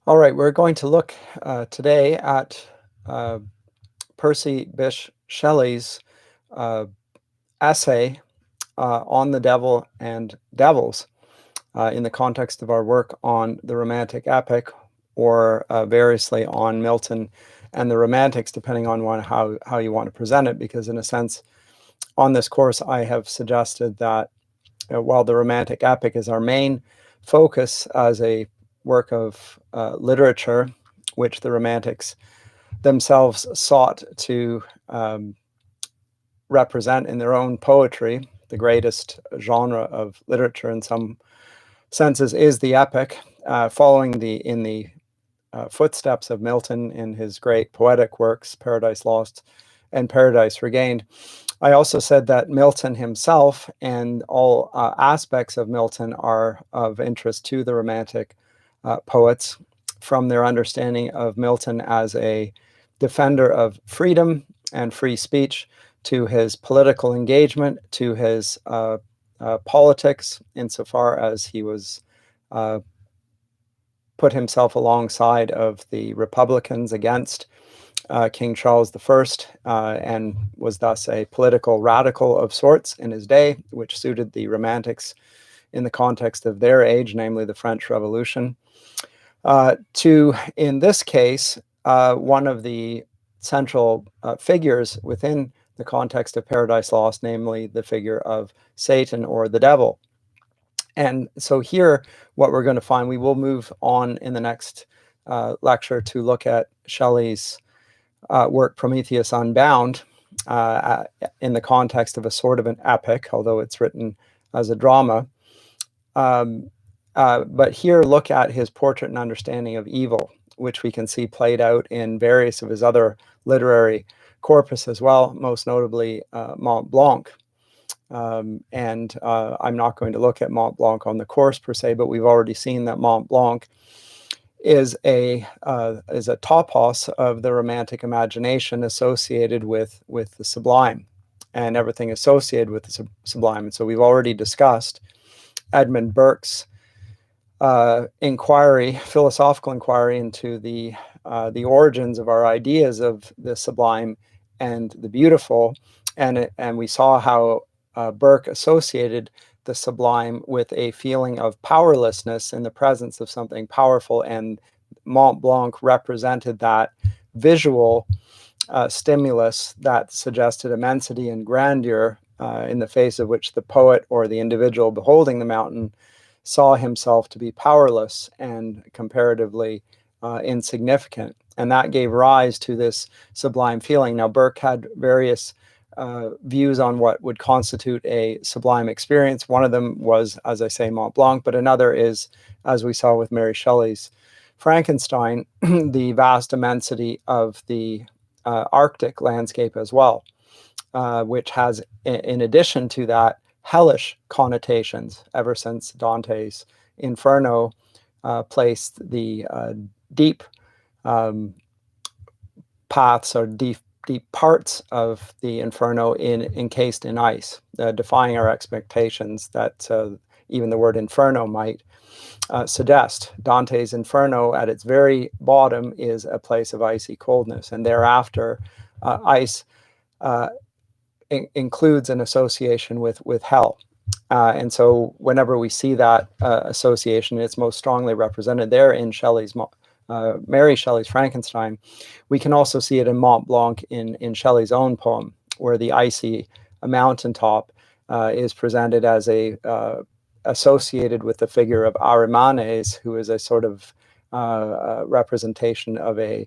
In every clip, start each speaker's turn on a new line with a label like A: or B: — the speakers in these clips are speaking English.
A: All right, we're going to look today at Percy Bysshe Shelley's uh, essay on the devil and devils in the context of our work on the Romantic epic, or variously on Milton and the Romantics, depending on how you want to present it, because in a sense, on this course, I have suggested that while the Romantic epic is our main focus as a work of literature, which the Romantics themselves sought to represent in their own poetry. The greatest genre of literature, in some senses, is the epic, following in the footsteps of Milton in his great poetic works, Paradise Lost and Paradise Regained. I also said that Milton himself and all aspects of Milton are of interest to the Romantic poets, from their understanding of Milton as a defender of freedom and free speech, to his political engagement, to his politics, insofar as he was put himself alongside of the Republicans against King Charles I, and was thus a political radical of sorts in his day, which suited the Romantics in the context of their age, namely the French Revolution. To, in this case, one of the central figures within the context of Paradise Lost, namely the figure of Satan or the devil. And so here, what we're going to find, we will move on in the next lecture to look at Shelley's work Prometheus Unbound in the context of a sort of an epic, although it's written as a drama. But here, look at his portrait and understanding of evil, which we can see played out in various of his other literary corpus as well, most notably Mont Blanc. And I'm not going to look at Mont Blanc on the course per se, but we've already seen that Mont Blanc is a topos of the Romantic imagination associated with the sublime, and everything associated with the sublime. And so we've already discussed Edmund Burke's philosophical inquiry into the origins of our ideas of the sublime and the beautiful, and we saw how Burke associated the sublime with a feeling of powerlessness in the presence of something powerful, and Mont Blanc represented that visual stimulus that suggested immensity and grandeur, in the face of which the poet or the individual beholding the mountain saw himself to be powerless and comparatively insignificant. And that gave rise to this sublime feeling. Now, Burke had various views on what would constitute a sublime experience. One of them was, as I say, Mont Blanc, but another is, as we saw with Mary Shelley's Frankenstein, the vast immensity of the Arctic landscape as well, which has, in addition to that, hellish connotations ever since Dante's Inferno placed the deep paths or deep parts of the Inferno encased in ice, defying our expectations that even the word inferno might suggest. Dante's Inferno, at its very bottom, is a place of icy coldness, and thereafter ice includes an association with hell. And so whenever we see that association, it's most strongly represented there in Mary Shelley's Frankenstein. We can also see it in Mont Blanc in Shelley's own poem, where the icy mountaintop is presented as associated with the figure of Arimanes, who is a sort of representation of a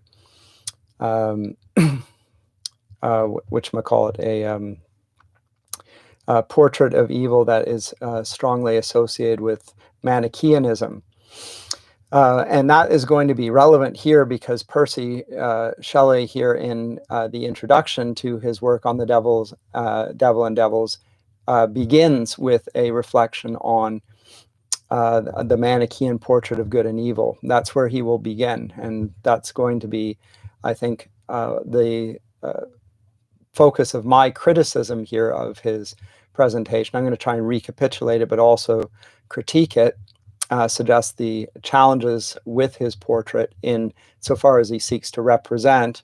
A: portrait of evil that is strongly associated with Manichaeanism. And that is going to be relevant here because Percy Shelley, here in the introduction to his work on the devil and devils, begins with a reflection on the Manichaean portrait of good and evil. That's where he will begin, and that's going to be, I think, the focus of my criticism here of his presentation. I'm going to try and recapitulate it, but also critique it. suggests the challenges with his portrait in so far as he seeks to represent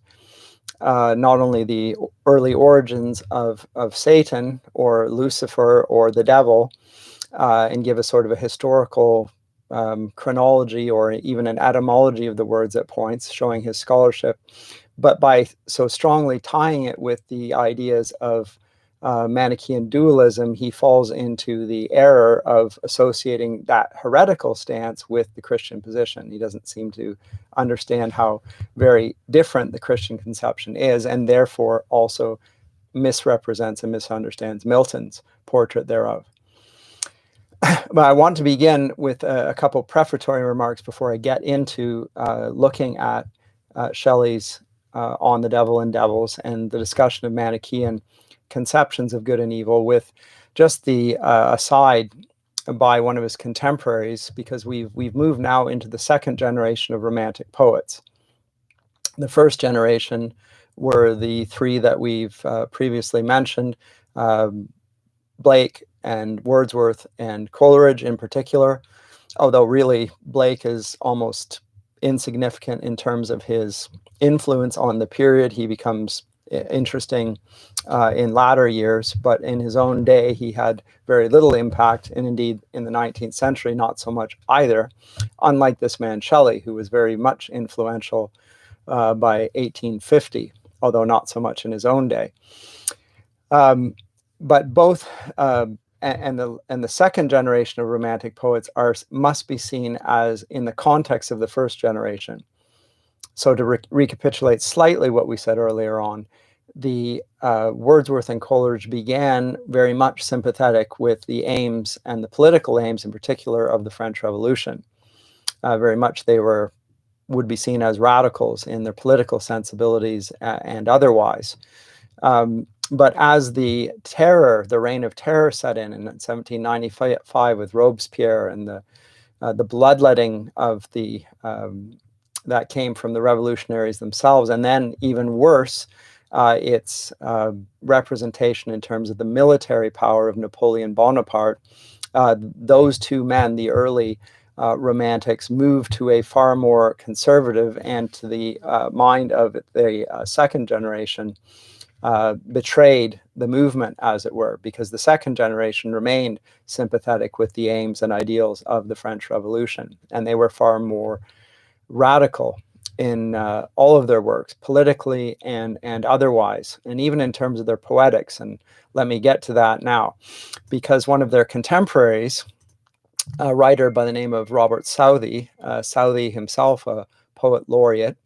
A: not only the early origins of Satan or Lucifer or the devil, and give a sort of a historical chronology or even an etymology of the words at points, showing his scholarship, but by so strongly tying it with the ideas of Manichaean dualism, he falls into the error of associating that heretical stance with the Christian position. He doesn't seem to understand how very different the Christian conception is, and therefore also misrepresents and misunderstands Milton's portrait thereof. But I want to begin with a couple prefatory remarks before I get into looking at Shelley's On the Devil and Devils and the discussion of Manichaean conceptions of good and evil, with just the aside by one of his contemporaries, because we've moved now into the second generation of Romantic poets. The first generation were the three that we've previously mentioned, Blake and Wordsworth and Coleridge in particular, although really Blake is almost insignificant in terms of his influence on the period. He becomes interesting in latter years, but in his own day he had very little impact, and indeed in the 19th century not so much either, unlike this man Shelley, who was very much influential by 1850, although not so much in his own day. But both and the second generation of Romantic poets must be seen as in the context of the first generation. So to recapitulate slightly what we said earlier on, the Wordsworth and Coleridge began very much sympathetic with the aims and the political aims in particular of the French Revolution. Very much they would be seen as radicals in their political sensibilities and otherwise. But as the reign of terror set in 1795 with Robespierre and the bloodletting of that came from the revolutionaries themselves, and then even worse, its representation in terms of the military power of Napoleon Bonaparte, those two men, the early Romantics, moved to a far more conservative, and to the mind of the second generation, betrayed the movement, as it were, because the second generation remained sympathetic with the aims and ideals of the French Revolution, and they were far more radical in all of their works, politically and otherwise, and even in terms of their poetics. And let me get to that now, because one of their contemporaries, a writer by the name of Robert Southey, Southey himself a poet laureate,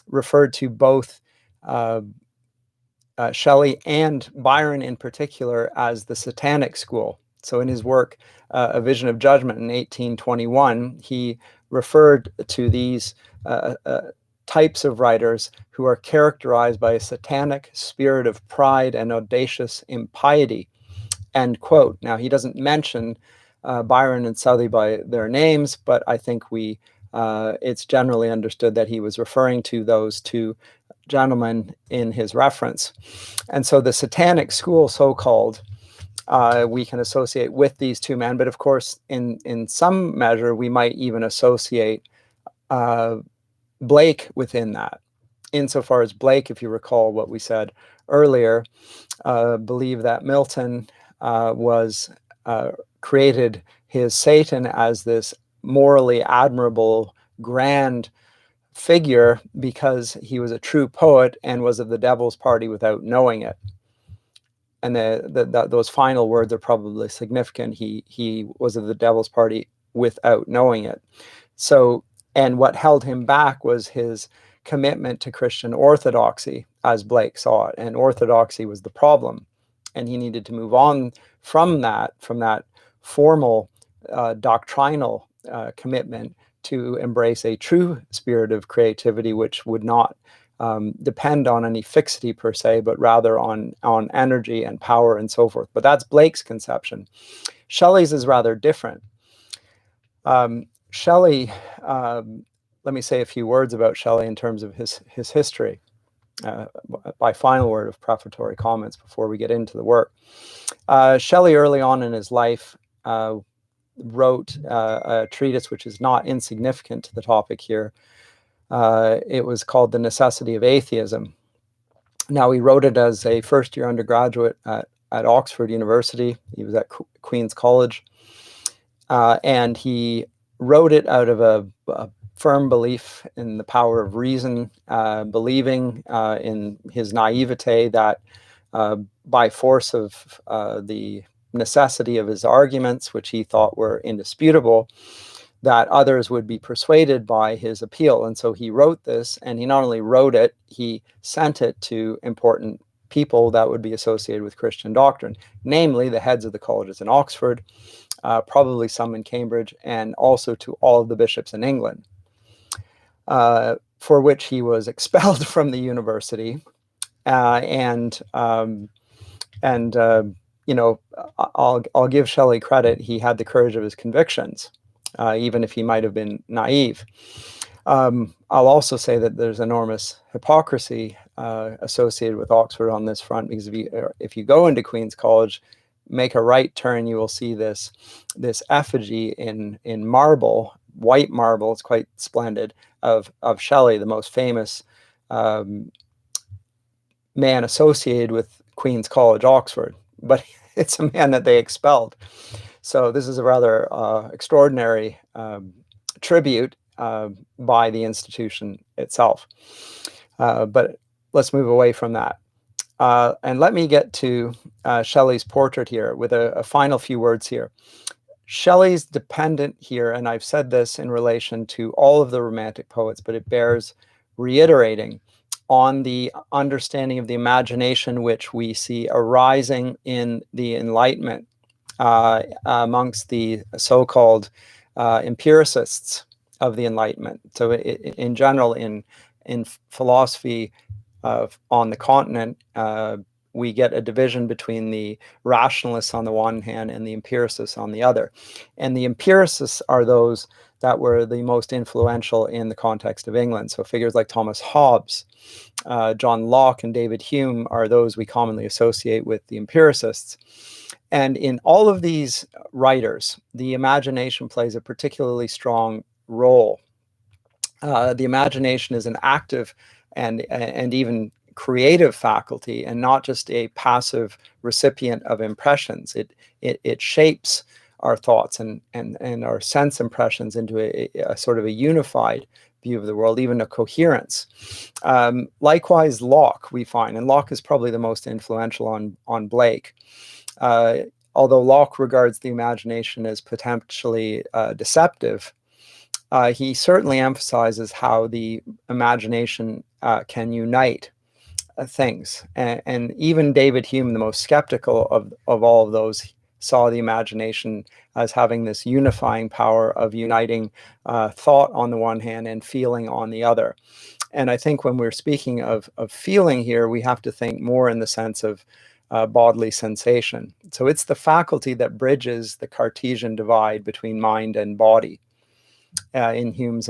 A: referred to both Shelley and Byron in particular as the Satanic school. So in his work, A Vision of Judgment in 1821, he referred to these types of writers who are characterized by a satanic spirit of pride and audacious impiety, end quote. Now, he doesn't mention Byron and Southey by their names, but I think it's generally understood that he was referring to those two gentlemen in his reference. And so the Satanic school, so-called, we can associate with these two men, but of course, in some measure, we might even associate Blake within that, insofar as Blake, if you recall what we said earlier, believed that Milton created his Satan as this morally admirable, grand figure because he was a true poet and was of the devil's party without knowing it. And those final words are probably significant. He was of the devil's party without knowing it. So, and what held him back was his commitment to Christian orthodoxy, as Blake saw it. And orthodoxy was the problem. And he needed to move on from that formal doctrinal commitment to embrace a true spirit of creativity, which would not depend on any fixity per se, but rather on energy and power and so forth. But that's Blake's conception. Shelley's is rather different. Shelley, let me say a few words about Shelley in terms of his history, by final word of prefatory comments before we get into the work. Shelley, early on in his life, wrote a treatise which is not insignificant to the topic here. It was called The Necessity of Atheism. Now, he wrote it as a first-year undergraduate at Oxford University. He was at Queen's College. And he wrote it out of a firm belief in the power of reason, believing in his naivete that by force of the necessity of his arguments, which he thought were indisputable, that others would be persuaded by his appeal. And so he wrote this, and he not only wrote it, he sent it to important people that would be associated with Christian doctrine, namely the heads of the colleges in Oxford, probably some in Cambridge, and also to all of the bishops in England, for which he was expelled from the university. You know, I'll give Shelley credit. He had the courage of his convictions, even if he might have been naive. I'll also say that there's enormous hypocrisy associated with Oxford on this front, because if you go into Queen's College, make a right turn, you will see this effigy in marble, white marble. It's quite splendid, of Shelley, the most famous man associated with Queen's College, Oxford. But it's a man that they expelled. So this is a rather extraordinary tribute by the institution itself. But let's move away from that. And let me get to Shelley's portrait here with a final few words here. Shelley's dependent here, and I've said this in relation to all of the Romantic poets, but it bears reiterating, on the understanding of the imagination which we see arising in the Enlightenment amongst the so-called empiricists of the Enlightenment. So in general, in philosophy on the continent, we get a division between the rationalists on the one hand and the empiricists on the other. And the empiricists are those that were the most influential in the context of England. So figures like Thomas Hobbes, John Locke, and David Hume are those we commonly associate with the empiricists. And in all of these writers, the imagination plays a particularly strong role. The imagination is an active and even creative faculty, and not just a passive recipient of impressions. It shapes our thoughts and our sense impressions into a sort of a unified view of the world, even a coherence. Likewise, Locke, we find, and Locke is probably the most influential on Blake. Although Locke regards the imagination as potentially deceptive, he certainly emphasizes how the imagination can unite things. And even David Hume, the most skeptical of all of those, saw the imagination as having this unifying power of uniting thought on the one hand and feeling on the other. And I think when we're speaking of feeling here, we have to think more in the sense of bodily sensation. So it's the faculty that bridges the Cartesian divide between mind and body in Hume's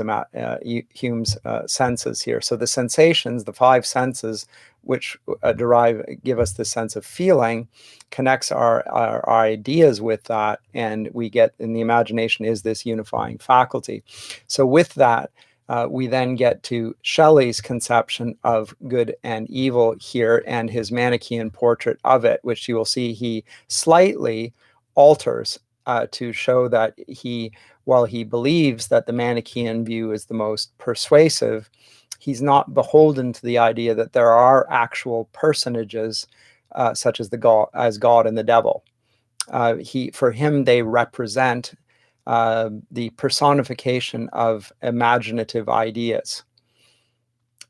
A: senses here. So the sensations, the five senses, which give us the sense of feeling, connects our ideas with that, and we get, in the imagination is this unifying faculty. So with that, we then get to Shelley's conception of good and evil here, and his Manichaean portrait of it, which you will see he slightly alters to show that while he believes that the Manichaean view is the most persuasive, he's not beholden to the idea that there are actual personages such as God and the devil. For him, they represent the personification of imaginative ideas.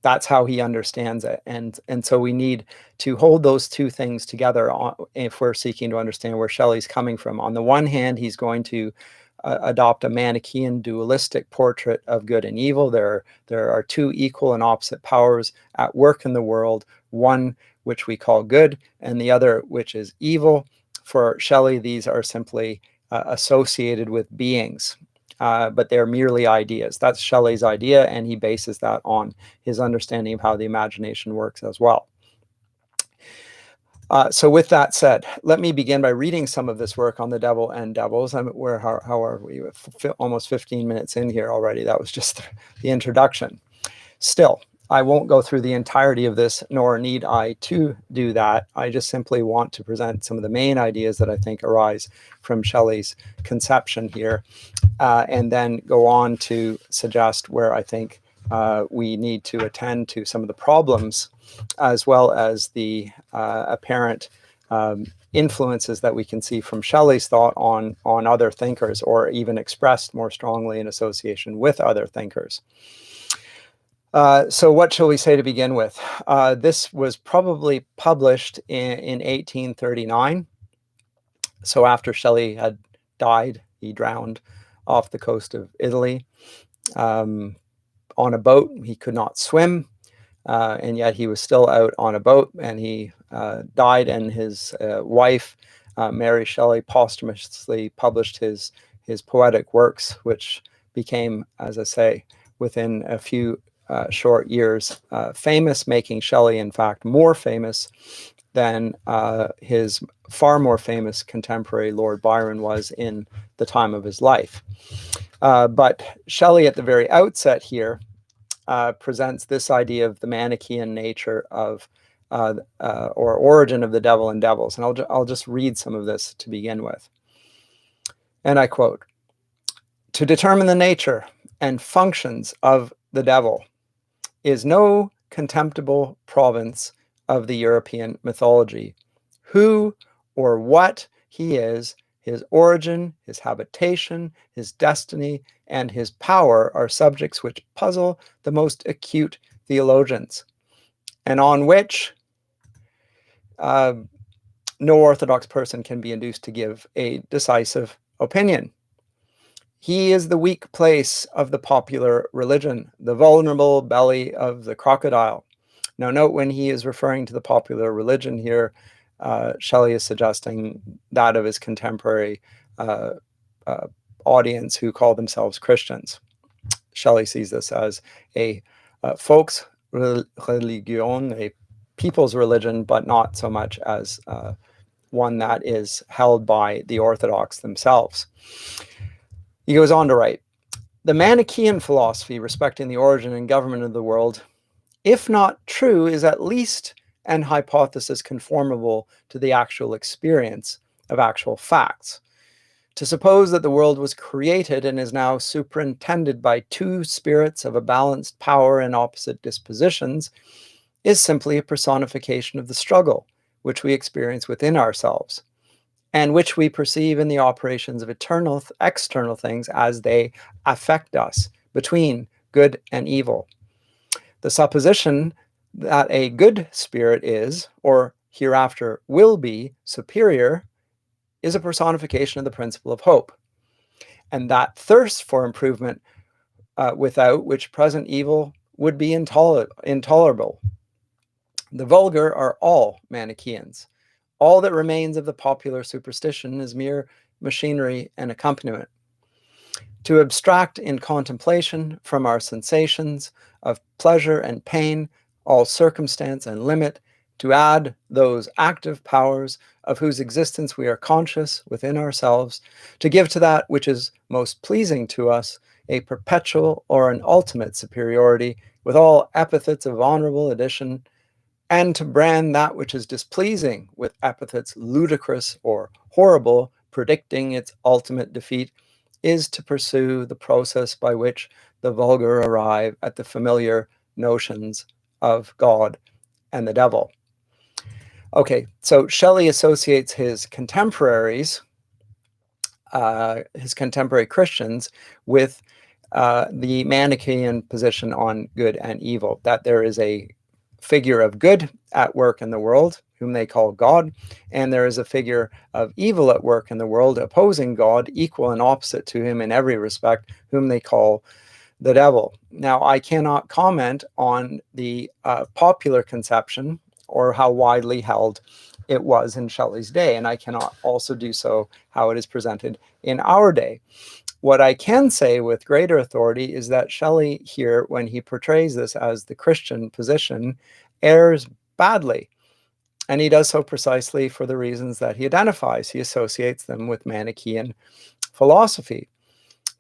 A: That's how he understands it. And so we need to hold those two things together if we're seeking to understand where Shelley's coming from. On the one hand, he's going to adopt a Manichaean dualistic portrait of good and evil. There are two equal and opposite powers at work in the world, one which we call good and the other which is evil. For Shelley, these are simply associated with beings, but they're merely ideas. That's Shelley's idea, and he bases that on his understanding of how the imagination works as well. So with that said, let me begin by reading some of this work on the devil and devils. How are we? Almost 15 minutes in here already. That was just the introduction. Still, I won't go through the entirety of this, nor need I to do that. I just simply want to present some of the main ideas that I think arise from Shelley's conception here, and then go on to suggest where I think we need to attend to some of the problems, as well as the apparent influences that we can see from Shelley's thought on other thinkers, or even expressed more strongly in association with other thinkers. So what shall we say to begin with? This was probably published in 1839. So after Shelley had died, he drowned off the coast of Italy on a boat. He could not swim, and yet he was still out on a boat, and he died, and his wife, Mary Shelley, posthumously published his poetic works, which became, as I say, within a few short years famous, making Shelley, in fact, more famous than his far more famous contemporary Lord Byron was in the time of his life. But Shelley, at the very outset here, presents this idea of the Manichaean nature of or origin of the devil and devils. And I'll just read some of this to begin with. And I quote, "To determine the nature and functions of the devil is no contemptible province of the European mythology. Who or what he is, his origin, his habitation, his destiny, and his power are subjects which puzzle the most acute theologians, and on which no orthodox person can be induced to give a decisive opinion. He is the weak place of the popular religion, the vulnerable belly of the crocodile." Now note, when he is referring to the popular religion here, Shelley is suggesting that of his contemporary audience who call themselves Christians. Shelley sees this as a Volksreligion, a people's religion, but not so much as one that is held by the Orthodox themselves. He goes on to write, "The Manichaean philosophy respecting the origin and government of the world, if not true, is at least an hypothesis conformable to the actual experience of actual facts. To suppose that the world was created and is now superintended by two spirits of a balanced power and opposite dispositions is simply a personification of the struggle which we experience within ourselves, and which we perceive in the operations of external things as they affect us between good and evil. The supposition that a good spirit is, or hereafter will be, superior is a personification of the principle of hope, and that thirst for improvement without which present evil would be intolerable. The vulgar are all Manichaeans. All that remains of the popular superstition is mere machinery and accompaniment. To abstract in contemplation from our sensations of pleasure and pain all circumstance and limit, to add those active powers of whose existence we are conscious within ourselves, to give to that which is most pleasing to us a perpetual or an ultimate superiority with all epithets of honorable addition, and to brand that which is displeasing with epithets ludicrous or horrible, predicting its ultimate defeat, is to pursue the process by which the vulgar arrive at the familiar notions of God and the devil." Okay, so Shelley associates his contemporary Christians with the Manichaean position on good and evil, that there is a figure of good at work in the world, whom they call God, and there is a figure of evil at work in the world, opposing God, equal and opposite to him in every respect, whom they call the devil. Now, I cannot comment on the popular conception or how widely held it was in Shelley's day, and I cannot also do so how it is presented in our day. What I can say with greater authority is that Shelley here, when he portrays this as the Christian position, errs badly. And he does so precisely for the reasons that he identifies. He associates them with Manichaean philosophy.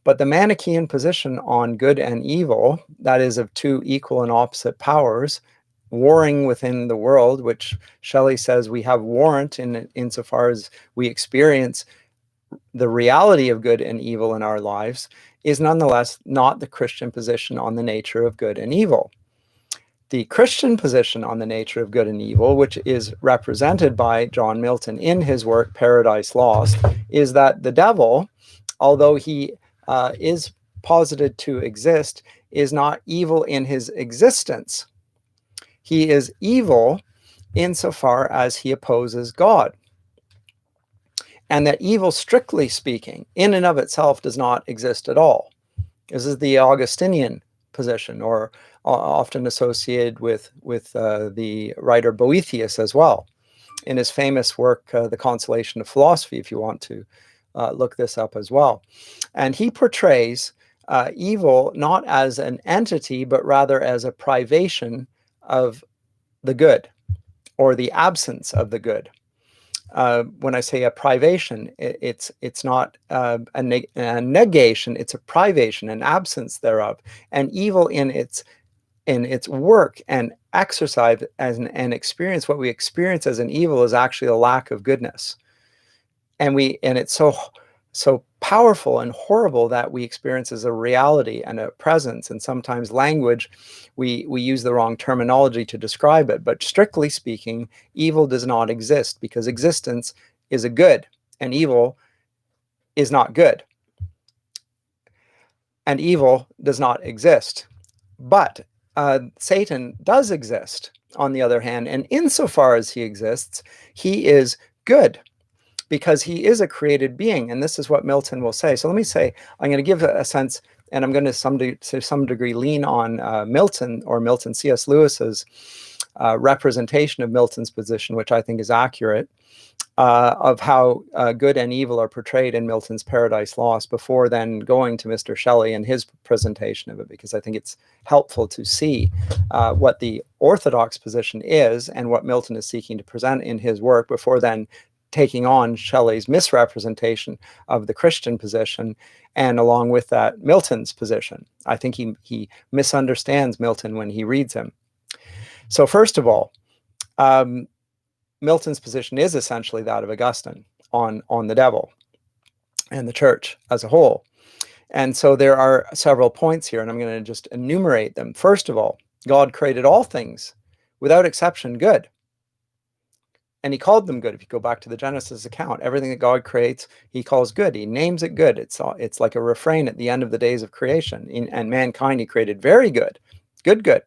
A: But the Manichaean position on good and evil, that is, of two equal and opposite powers warring within the world, which Shelley says we have warrant insofar as we experience the reality of good and evil in our lives, is nonetheless not the Christian position on the nature of good and evil. The Christian position on the nature of good and evil, which is represented by John Milton in his work Paradise Lost, is that the devil, although he is posited to exist, is not evil in his existence. He is evil insofar as he opposes God. And that evil, strictly speaking, in and of itself does not exist at all. This is the Augustinian position, or often associated with the writer Boethius as well, in his famous work, The Consolation of Philosophy, if you want to look this up as well. And he portrays evil not as an entity, but rather as a privation of the good, or the absence of the good. When I say a privation, it's not a negation, it's a privation, an absence thereof. And evil in its work and exercise as an experience, what we experience as an evil is actually a lack of goodness. And it's so powerful and horrible that we experience as a reality and a presence, and sometimes language, we use the wrong terminology to describe it. But strictly speaking, evil does not exist, because existence is a good and evil is not good. And evil does not exist. But Satan does exist, on the other hand, and insofar as he exists, he is good, because he is a created being. And this is what Milton will say. So let me say, I'm going to give a sense, and I'm going to some degree lean on Milton, or Milton C.S. Lewis's representation of Milton's position, which I think is accurate, of how good and evil are portrayed in Milton's Paradise Lost, before then going to Mr. Shelley and his presentation of it, because I think it's helpful to see what the orthodox position is and what Milton is seeking to present in his work, before then taking on Shelley's misrepresentation of the Christian position, and along with that, Milton's position. I think he misunderstands Milton when he reads him. So first of all, Milton's position is essentially that of Augustine on the devil and the church as a whole. And so there are several points here, and I'm going to just enumerate them. First of all, God created all things, without exception, good. And he called them good. If you go back to the Genesis account, everything that God creates, he calls good. He names it good. It's like a refrain at the end of the days of creation. And mankind he created very good. Good.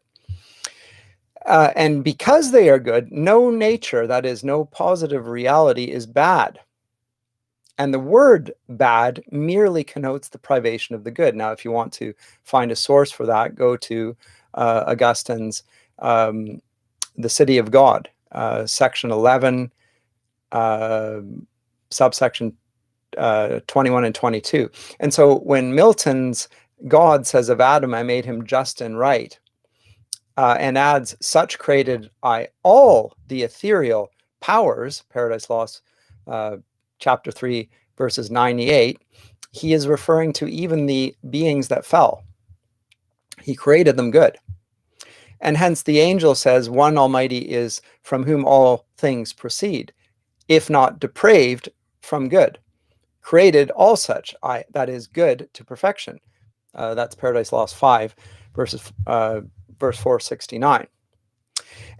A: And because they are good, no nature, that is, no positive reality, is bad. And the word bad merely connotes the privation of the good. Now, if you want to find a source for that, go to Augustine's The City of God, section 11, subsection 21 and 22. And so when Milton's God says of Adam, I made him just and right, and adds, such created I all the ethereal powers, Paradise Lost, chapter 3, verses 98, he is referring to even the beings that fell. He created them good. And hence the angel says, one Almighty is from whom all things proceed, if not depraved from good. Created all such, that is good to perfection. That's Paradise Lost 5, verse 469.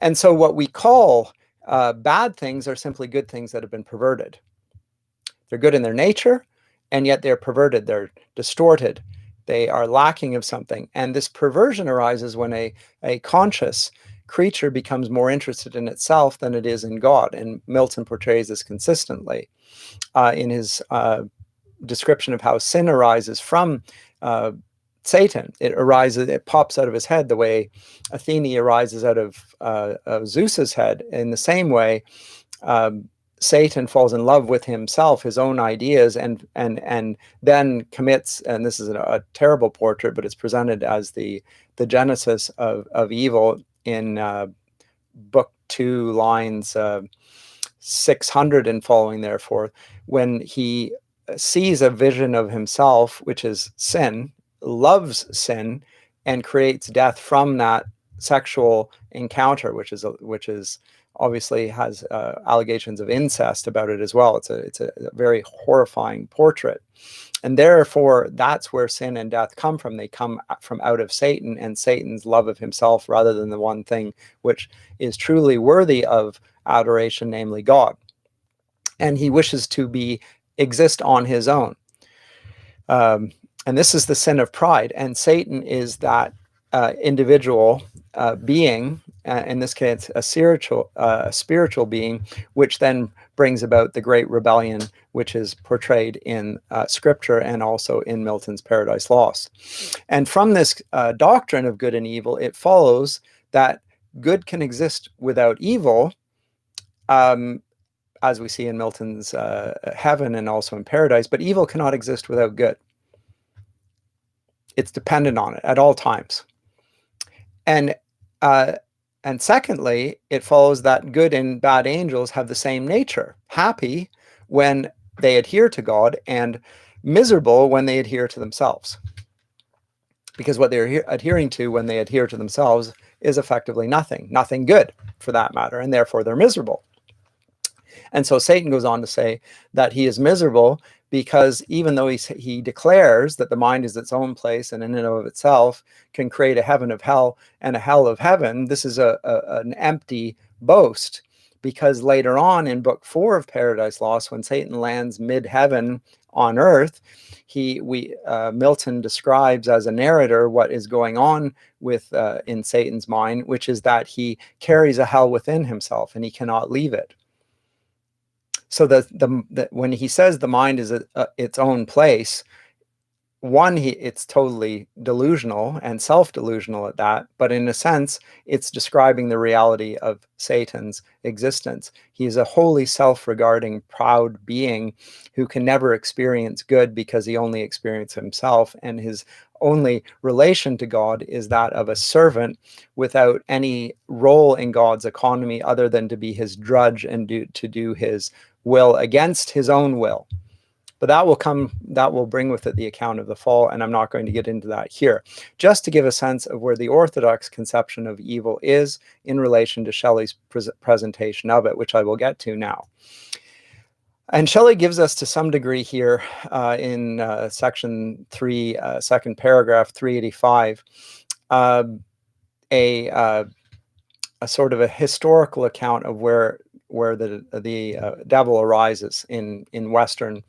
A: And so what we call bad things are simply good things that have been perverted. They're good in their nature, and yet they're perverted, they're distorted, they are lacking of something. And this perversion arises when a conscious creature becomes more interested in itself than it is in God. And Milton portrays this consistently in his description of how sin arises from Satan. It pops out of his head the way Athene arises out of Zeus's head. In the same way, Satan falls in love with himself, his own ideas, and then commits, and this is a terrible portrait, but it's presented as the genesis of evil in book 2, lines 600 and following, therefore, when he sees a vision of himself, which is sin, loves sin, and creates death from that sexual encounter, which is obviously has allegations of incest about it as well. It's a very horrifying portrait. And therefore, that's where sin and death come from. They come from out of Satan and Satan's love of himself rather than the one thing which is truly worthy of adoration, namely God. And he wishes to exist on his own. And this is the sin of pride. And Satan is that individual being, in this case, a spiritual being, which then brings about the great rebellion, which is portrayed in Scripture and also in Milton's Paradise Lost. And from this doctrine of good and evil, it follows that good can exist without evil, as we see in Milton's Heaven and also in Paradise, but evil cannot exist without good. It's dependent on it at all times. And secondly, it follows that good and bad angels have the same nature, happy when they adhere to God and miserable when they adhere to themselves. Because what they're adhering to when they adhere to themselves is effectively nothing good for that matter, and therefore they're miserable. And so Satan goes on to say that he is miserable because even though he declares that the mind is its own place and in and of itself can create a heaven of hell and a hell of heaven, this is an empty boast, because later on in book 4 of Paradise Lost, when Satan lands mid-heaven on earth, Milton describes as a narrator what is going on with in Satan's mind, which is that he carries a hell within himself and he cannot leave it. So when he says the mind is its own place, it's totally delusional and self-delusional at that, but in a sense, it's describing the reality of Satan's existence. He is a wholly self-regarding, proud being who can never experience good because he only experiences himself, and his only relation to God is that of a servant without any role in God's economy other than to be his drudge and to do his will against his own will. But that will bring with it the account of the fall, and I'm not going to get into that here. Just to give a sense of where the orthodox conception of evil is in relation to Shelley's presentation of it, which I will get to now. And Shelley gives us to some degree here in section 3, second paragraph, 385, a sort of a historical account of where the devil arises in Western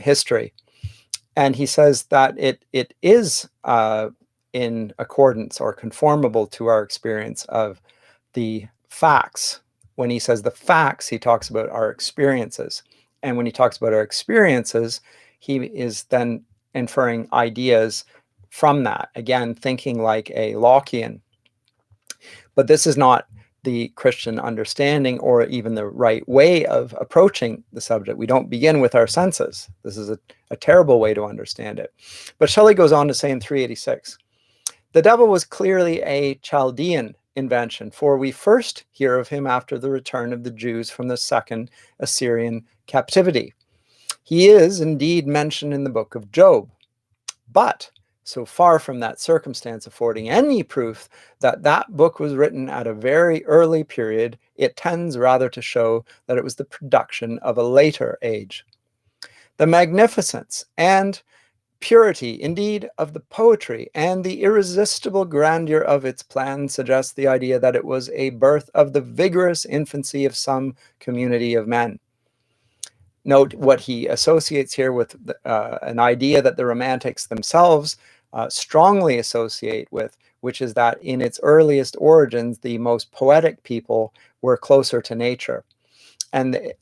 A: history. And he says that it is in accordance or conformable to our experience of the facts. When he says the facts, he talks about our experiences. And when he talks about our experiences, he is then inferring ideas from that. Again, thinking like a Lockean. But this is not the Christian understanding or even the right way of approaching the subject. We don't begin with our senses. This is a terrible way to understand it. But Shelley goes on to say in 386, the devil was clearly a Chaldean invention, for we first hear of him after the return of the Jews from the second Assyrian captivity. He is indeed mentioned in the book of Job, but so far from that circumstance affording any proof that that book was written at a very early period, it tends rather to show that it was the production of a later age. The magnificence and purity, indeed, of the poetry and the irresistible grandeur of its plan suggests the idea that it was a birth of the vigorous infancy of some community of men. Note what he associates here with an idea that the Romantics themselves strongly associate with, which is that in its earliest origins, the most poetic people were closer to nature, and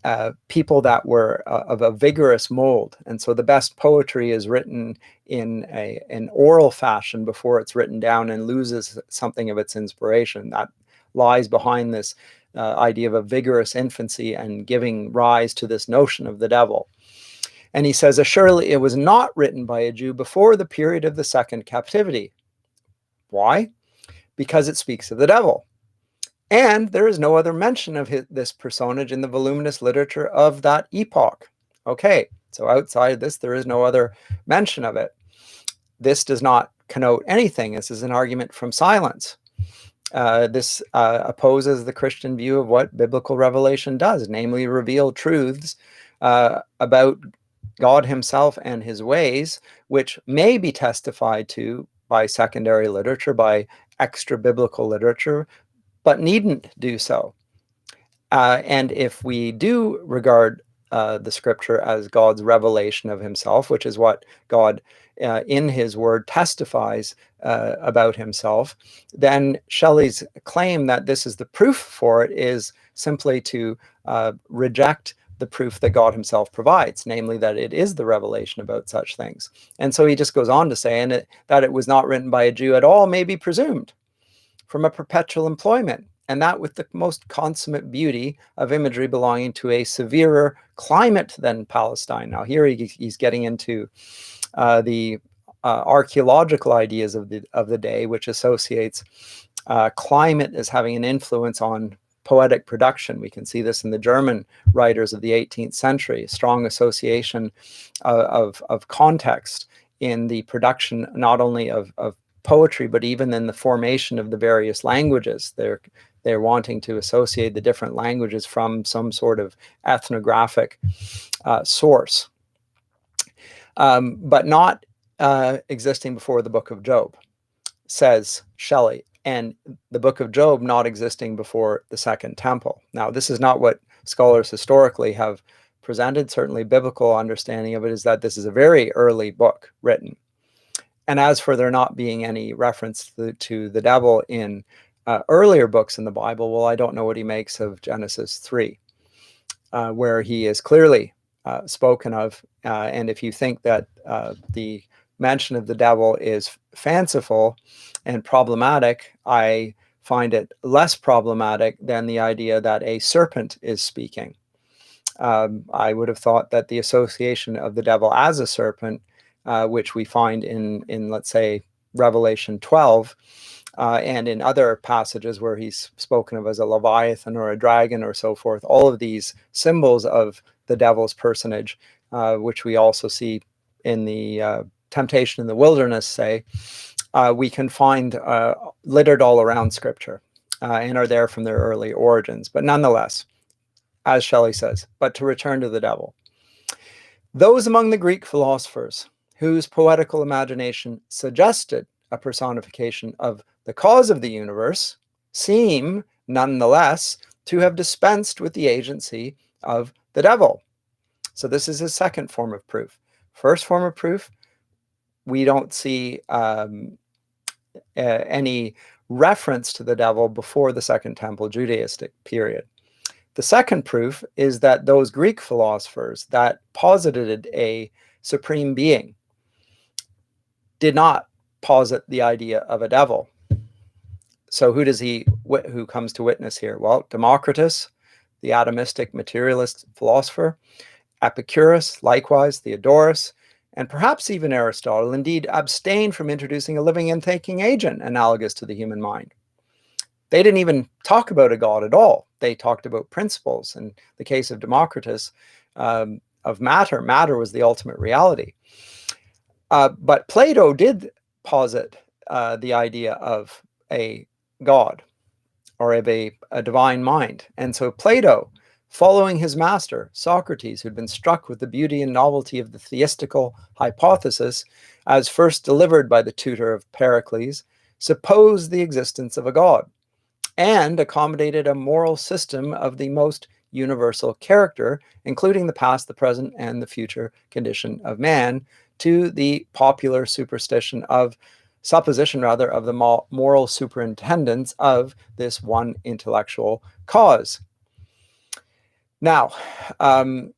A: people that were of a vigorous mold. And so the best poetry is written in an oral fashion before it's written down and loses something of its inspiration. That lies behind this idea of a vigorous infancy and giving rise to this notion of the devil. And he says, assuredly, it was not written by a Jew before the period of the second captivity. Why? Because it speaks of the devil. And there is no other mention of this personage in the voluminous literature of that epoch. Okay, so outside this, there is no other mention of it. This does not connote anything. This is an argument from silence. This opposes the Christian view of what biblical revelation does, namely reveal truths about God himself and his ways, which may be testified to by secondary literature, by extra biblical literature, but needn't do so. And if we do regard the scripture as God's revelation of himself, which is what God in his word testifies about himself, then Shelley's claim that this is the proof for it is simply to reject the proof that God himself provides, namely that it is the revelation about such things. And so he just goes on to say that it was not written by a Jew at all may be presumed from a perpetual employment, and that with the most consummate beauty of imagery belonging to a severer climate than Palestine. Now here he's getting into the archaeological ideas of the day, which associates climate as having an influence on poetic production. We can see this in the German writers of the 18th century, a strong association of context in the production not only of poetry, but even in the formation of the various languages. They're wanting to associate the different languages from some sort of ethnographic source, but not existing before the book of Job, says Shelley, and the book of Job not existing before the Second Temple. Now, this is not what scholars historically have presented. Certainly biblical understanding of it is that this is a very early book written. And as for there not being any reference to the devil in earlier books in the Bible, well, I don't know what he makes of Genesis 3, where he is clearly spoken of. And if you think that the mention of the devil is fanciful and problematic, I find it less problematic than the idea that a serpent is speaking. I would have thought that the association of the devil as a serpent, which we find in let's say, Revelation 12, and in other passages where he's spoken of as a leviathan or a dragon or so forth, all of these symbols of the devil's personage, which we also see in the temptation in the wilderness, say, we can find littered all around Scripture and are there from their early origins. But nonetheless, as Shelley says, but to return to the devil, those among the Greek philosophers whose poetical imagination suggested a personification of the cause of the universe seem, nonetheless, to have dispensed with the agency of the devil. So this is his second form of proof. First form of proof, we don't see any reference to the devil before the Second Temple Judaistic period. The second proof is that those Greek philosophers that posited a supreme being did not posit the idea of a devil. So who comes to witness here? Well, Democritus, the atomistic materialist philosopher, Epicurus, likewise, Theodorus, and perhaps even Aristotle, indeed, abstained from introducing a living and thinking agent analogous to the human mind. They didn't even talk about a god at all. They talked about principles. In the case of Democritus, of matter. Matter was the ultimate reality. But Plato did posit the idea of a god or of a divine mind. And so Plato, following his master, Socrates, who'd been struck with the beauty and novelty of the theistical hypothesis as first delivered by the tutor of Pericles, supposed the existence of a god and accommodated a moral system of the most universal character, including the past, the present, and the future condition of man, to the popular supposition of the moral superintendence of this one intellectual cause. Now, the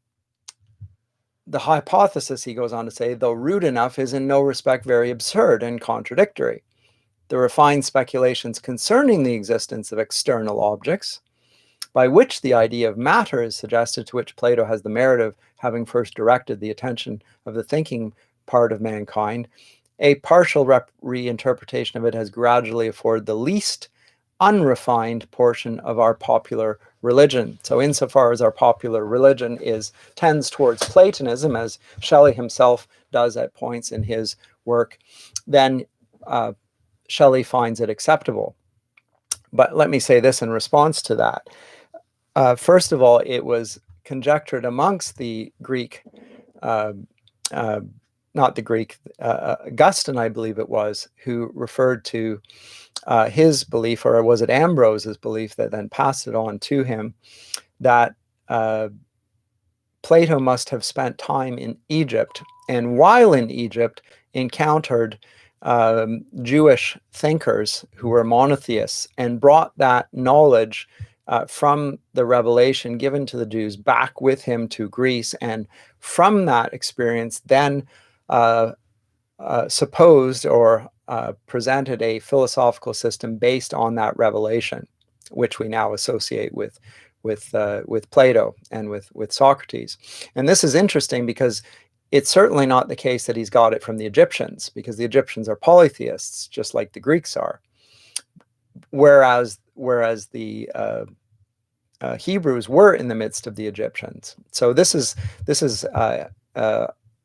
A: hypothesis, he goes on to say, though rude enough, is in no respect very absurd and contradictory. The refined speculations concerning the existence of external objects, by which the idea of matter is suggested, to which Plato has the merit of having first directed the attention of the thinking part of mankind, a partial reinterpretation of it has gradually afforded the least unrefined portion of our popular religion. So insofar as our popular religion tends towards Platonism, as Shelley himself does at points in his work, then Shelley finds it acceptable. But let me say this in response to that. First of all, it was conjectured amongst the Greek, not the Greek, Augustine, I believe it was, who referred to his belief, or was it Ambrose's belief that then passed it on to him, that Plato must have spent time in Egypt, and while in Egypt encountered Jewish thinkers who were monotheists, and brought that knowledge from the revelation given to the Jews back with him to Greece, and from that experience then supposed or presented a philosophical system based on that revelation, which we now associate with Plato and with Socrates. And this is interesting because it's certainly not the case that he's got it from the Egyptians, because the Egyptians are polytheists, just like the Greeks are. Whereas the Hebrews were in the midst of the Egyptians. So this is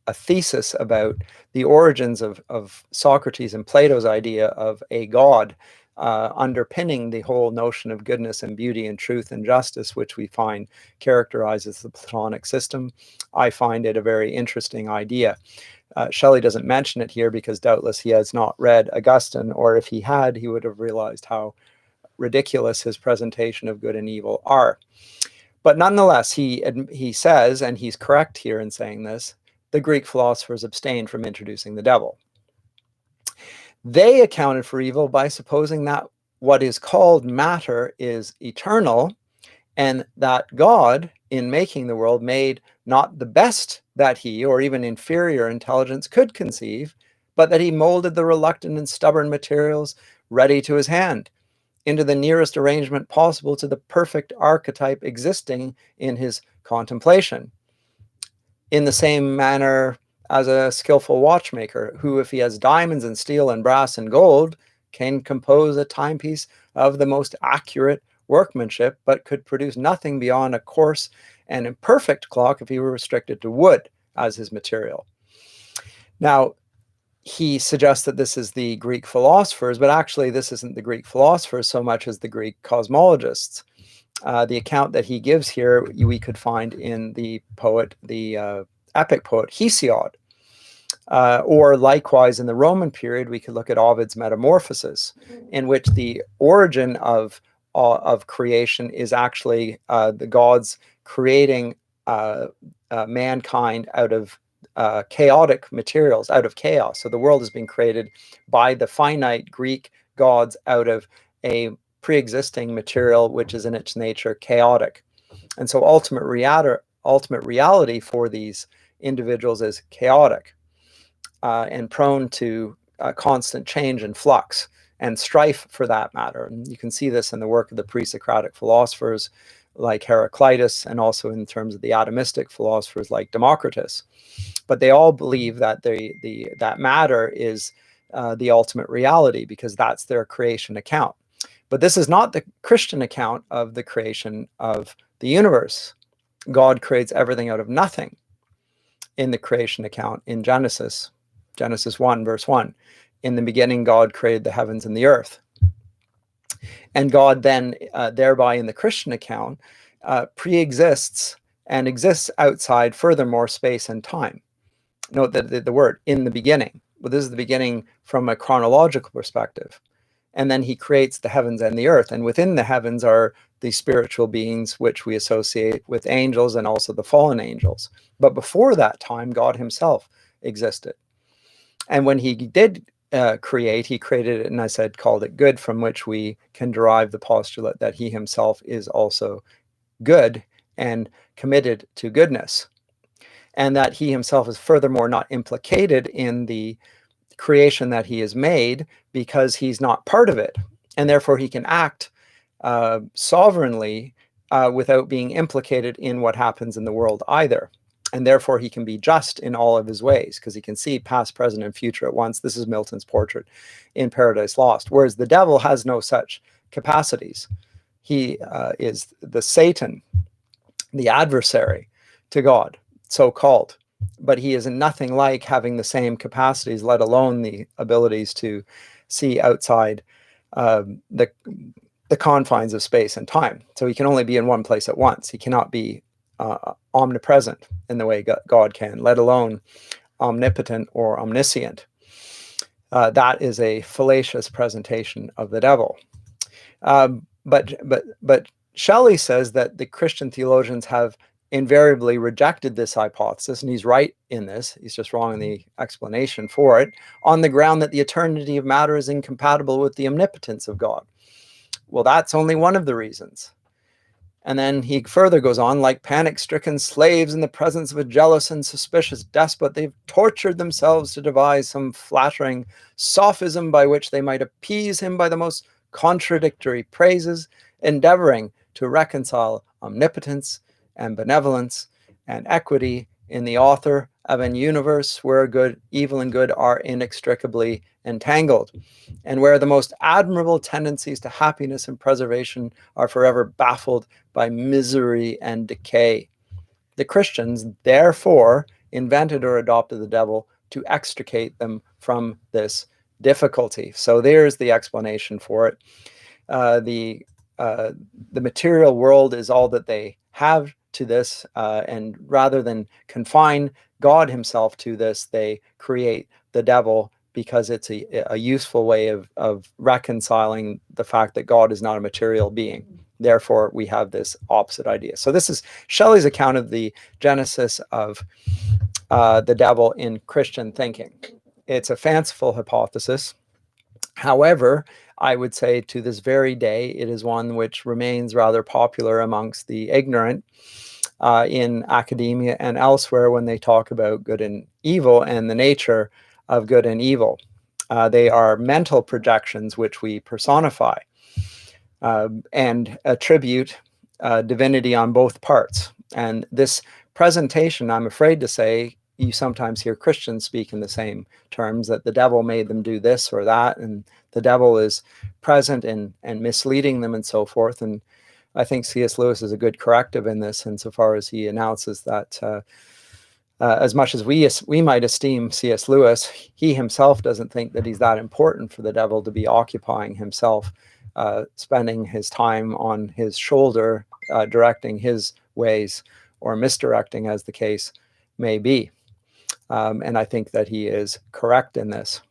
A: a thesis about the origins of Socrates and Plato's idea of a God underpinning the whole notion of goodness and beauty and truth and justice, which we find characterizes the Platonic system. I find it a very interesting idea. Shelley doesn't mention it here because doubtless he has not read Augustine, or if he had, he would have realized how ridiculous his presentation of good and evil are. But nonetheless, he says, and he's correct here in saying this, the Greek philosophers abstained from introducing the devil. They accounted for evil by supposing that what is called matter is eternal, and that God, in making the world, made not the best that he, or even inferior intelligence, could conceive, but that he molded the reluctant and stubborn materials ready to his hand into the nearest arrangement possible to the perfect archetype existing in his contemplation. In the same manner as a skillful watchmaker, who, if he has diamonds and steel and brass and gold, can compose a timepiece of the most accurate workmanship, but could produce nothing beyond a coarse and imperfect clock if he were restricted to wood as his material. Now, he suggests that this is the Greek philosophers, but actually this isn't the Greek philosophers so much as the Greek cosmologists. The account that he gives here, we could find in the poet, the epic poet Hesiod. Or likewise in the Roman period, we could look at Ovid's Metamorphoses, in which the origin of creation is actually the gods creating mankind out of chaotic materials, out of chaos. So the world has been created by the finite Greek gods out of a pre-existing material which is in its nature chaotic. And so ultimate reality for these individuals is chaotic and prone to constant change and flux and strife, for that matter. And you can see this in the work of the pre-Socratic philosophers like Heraclitus, and also in terms of the atomistic philosophers like Democritus. But they all believe that that matter is the ultimate reality, because that's their creation account. But this is not the Christian account of the creation of the universe. God creates everything out of nothing in the creation account in Genesis 1, verse 1. In the beginning, God created the heavens and the earth. And God then, thereby in the Christian account, pre-exists and exists outside, furthermore, space and time. Note that the word "in the beginning." Well, this is the beginning from a chronological perspective. And then he creates the heavens and the earth. And within the heavens are the spiritual beings, which we associate with angels and also the fallen angels. But before that time, God himself existed. And when he did create, he created it, and I said, called it good, from which we can derive the postulate that he himself is also good and committed to goodness. And that he himself is furthermore not implicated in the creation that he has made, because he's not part of it. And therefore he can act sovereignly without being implicated in what happens in the world either. and therefore he can be just in all of his ways, because he can see past, present, and future at once. This is Milton's portrait in Paradise Lost. Whereas the devil has no such capacities. He is the Satan, the adversary to God, so-called. But he is nothing like having the same capacities, let alone the abilities to see outside the confines of space and time. So he can only be in one place at once. He cannot be omnipresent in the way God can, let alone omnipotent or omniscient. That is a fallacious presentation of the devil. But Shelley says that the Christian theologians have invariably rejected this hypothesis, and he's right in this. He's just wrong in the explanation for it, on the ground that the eternity of matter is incompatible with the omnipotence of God. Well, that's only one of the reasons. And then he further goes on, like panic-stricken slaves in the presence of a jealous and suspicious despot, they've tortured themselves to devise some flattering sophism by which they might appease him by the most contradictory praises, endeavoring to reconcile omnipotence and benevolence and equity in the author of an universe where evil and good are inextricably entangled, and where the most admirable tendencies to happiness and preservation are forever baffled by misery and decay. The Christians, therefore, invented or adopted the devil to extricate them from this difficulty. So there's the explanation for it. The material world is all that they have to this, and rather than confine God himself to this, they create the devil because it's a useful way of reconciling the fact that God is not a material being. Therefore, we have this opposite idea. So this is Shelley's account of the genesis of the devil in Christian thinking. It's a fanciful hypothesis. However, I would say to this very day, it is one which remains rather popular amongst the ignorant in academia and elsewhere when they talk about good and evil and the nature of good and evil. They are mental projections which we personify and attribute divinity on both parts. And this presentation, I'm afraid to say, you sometimes hear Christians speak in the same terms, that the devil made them do this or that, and the devil is present and misleading them and so forth. And I think C.S. Lewis is a good corrective in this, insofar as he announces that as much as we might esteem C.S. Lewis, he himself doesn't think that he's that important for the devil to be occupying himself, spending his time on his shoulder, directing his ways or misdirecting, as the case may be. And I think that he is correct in this.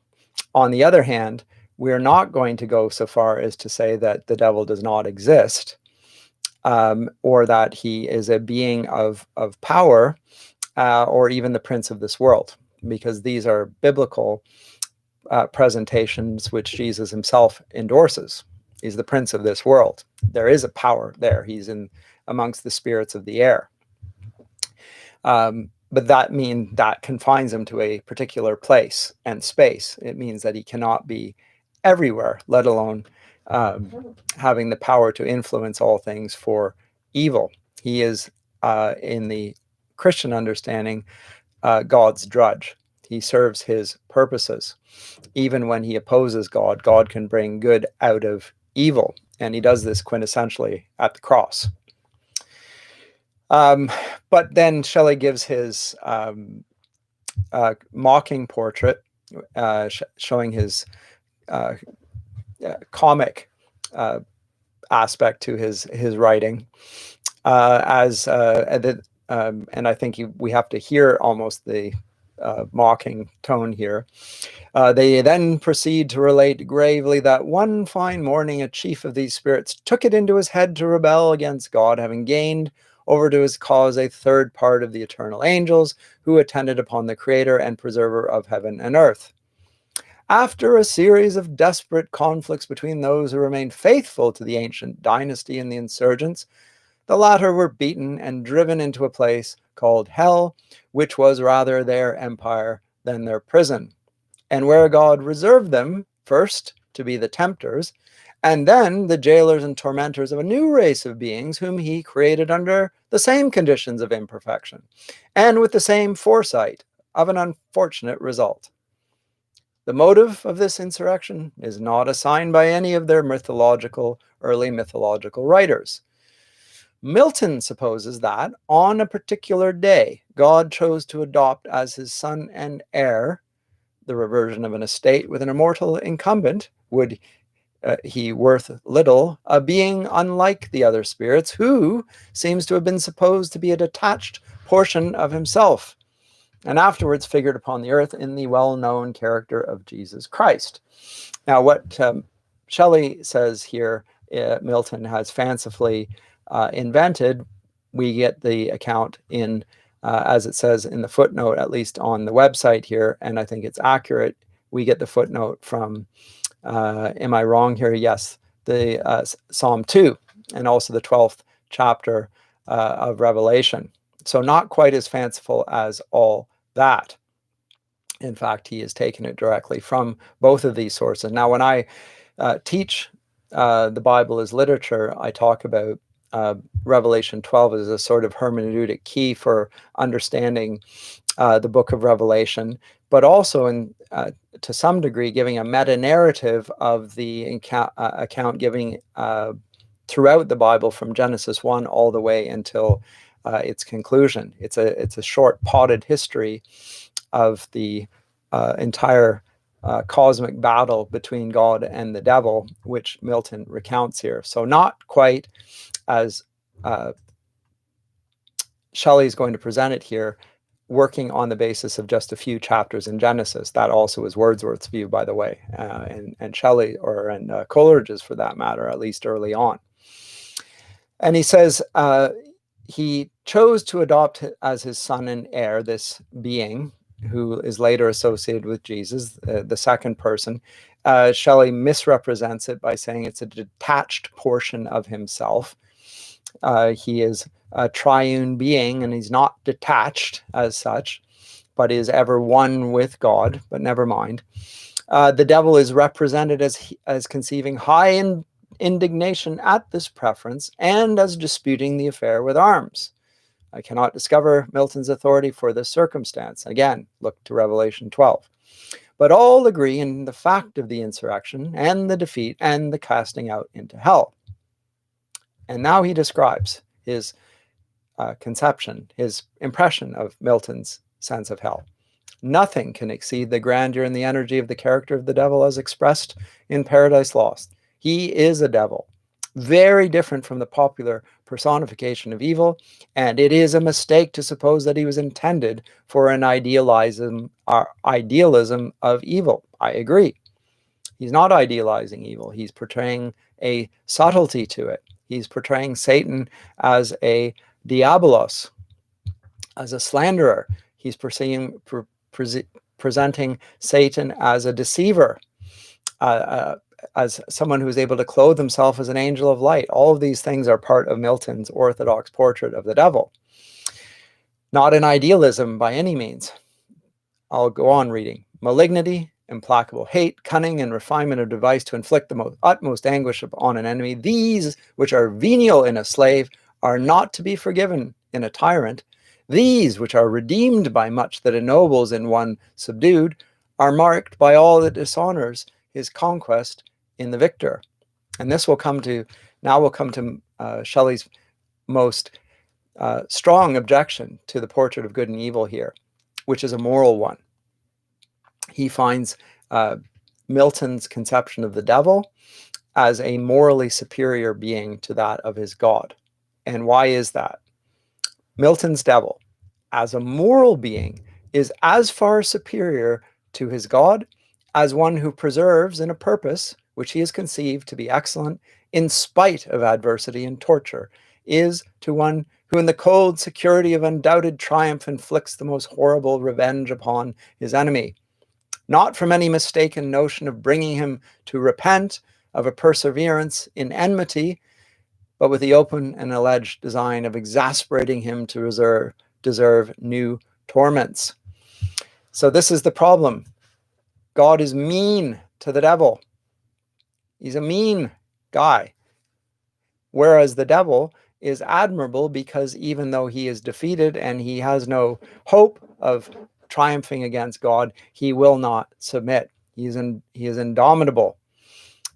A: On the other hand, we're not going to go so far as to say that the devil does not exist, or that he is a being of power, or even the prince of this world, because these are biblical presentations which Jesus himself endorses. He's the prince of this world. There is a power there. He's amongst the spirits of the air. But that confines him to a particular place and space. It means that he cannot be everywhere, let alone having the power to influence all things for evil. He is, in the Christian understanding, God's drudge. He serves his purposes. Even when he opposes God, God can bring good out of evil. And he does this quintessentially at the cross. But then Shelley gives his mocking portrait, showing his comic aspect to his writing, and I think we have to hear almost the mocking tone here. They then proceed to relate gravely that one fine morning a chief of these spirits took it into his head to rebel against God, having gained over to his cause a third part of the eternal angels who attended upon the creator and preserver of heaven and earth. After a series of desperate conflicts between those who remained faithful to the ancient dynasty and the insurgents, the latter were beaten and driven into a place called hell, which was rather their empire than their prison, and where God reserved them first to be the tempters, and then the jailers and tormentors of a new race of beings whom he created under the same conditions of imperfection, and with the same foresight of an unfortunate result. The motive of this insurrection is not assigned by any of their early mythological writers. Milton supposes that, on a particular day, God chose to adopt as his son and heir the reversion of an estate with an immortal incumbent, would he worth little, a being unlike the other spirits, who seems to have been supposed to be a detached portion of himself, and afterwards figured upon the earth in the well-known character of Jesus Christ. Now, what Shelley says here, Milton has fancifully invented. We get the account in, as it says in the footnote, at least on the website here, and I think it's accurate. We get the footnote from, am I wrong here? Yes, the Psalm 2, and also the 12th chapter of Revelation. So not quite as fanciful as all that. In fact, he has taken it directly from both of these sources. Now, when I teach the Bible as literature, I talk about Revelation 12 as a sort of hermeneutic key for understanding the book of Revelation, but also in to some degree giving a meta-narrative of the account giving throughout the Bible from Genesis 1 all the way until its conclusion. It's a short potted history of the entire cosmic battle between God and the devil, which Milton recounts here. So not quite as Shelley is going to present it here, working on the basis of just a few chapters in Genesis. That also is Wordsworth's view, by the way, and Shelley, and Coleridge's for that matter, at least early on. And he says he chose to adopt as his son and heir this being who is later associated with Jesus, the second person. Shelley misrepresents it by saying it's a detached portion of himself. He is a triune being, and he's not detached as such, but is ever one with God, but never mind. The devil is represented as conceiving high indignation at this preference and as disputing the affair with arms. I cannot discover Milton's authority for this circumstance. Again, look to Revelation 12. But all agree in the fact of the insurrection and the defeat and the casting out into hell. And now he describes his conception, his impression of Milton's sense of hell. Nothing can exceed the grandeur and the energy of the character of the devil as expressed in Paradise Lost. He is a devil, very different from the popular personification of evil, and it is a mistake to suppose that he was intended for an idealism of evil. I agree. He's not idealizing evil. He's portraying a subtlety to it. He's portraying Satan as a diabolos, as a slanderer. He's presenting Satan as a deceiver, as someone who's able to clothe himself as an angel of light. All of these things are part of Milton's orthodox portrait of the devil. Not an idealism by any means. I'll go on reading. Malignity, implacable hate, cunning, and refinement of device to inflict the utmost anguish upon an enemy, these which are venial in a slave are not to be forgiven in a tyrant. These which are redeemed by much that ennobles in one subdued are marked by all that dishonors his conquest in the victor. And this will come to, now we'll come to Shelley's most strong objection to the portrait of good and evil here, which is a moral one. He finds Milton's conception of the devil as a morally superior being to that of his God. And why is that? Milton's devil, as a moral being, is as far superior to his God as one who preserves in a purpose which he has conceived to be excellent in spite of adversity and torture, is to one who in the cold security of undoubted triumph inflicts the most horrible revenge upon his enemy, not from any mistaken notion of bringing him to repent of a perseverance in enmity, but with the open and alleged design of exasperating him to deserve new torments. So this is the problem. God is mean to the devil. He's a mean guy. Whereas the devil is admirable, because even though he is defeated and he has no hope of triumphing against God, he will not submit. He is indomitable,